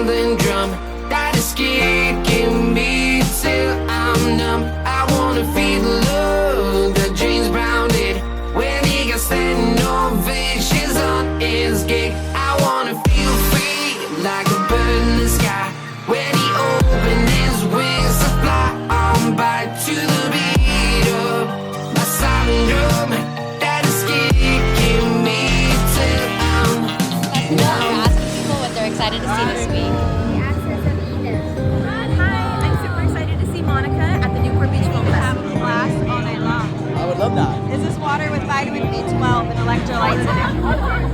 golden drum that is kicking me till I'm numb. I wanna feel the love that James Brown did when he got standing ovations on his gig. I wanna feel free like a bird in the sky when he opened his wings to fly on by to the beat of my silent drum that is kicking me till I'm numb. Asking people what they're excited to see this week. Hi, I'm super excited to see Monica at the Newport Beach Film Festival. Have class all night long. I would love that. Is this water with vitamin B12 and electrolytes in it?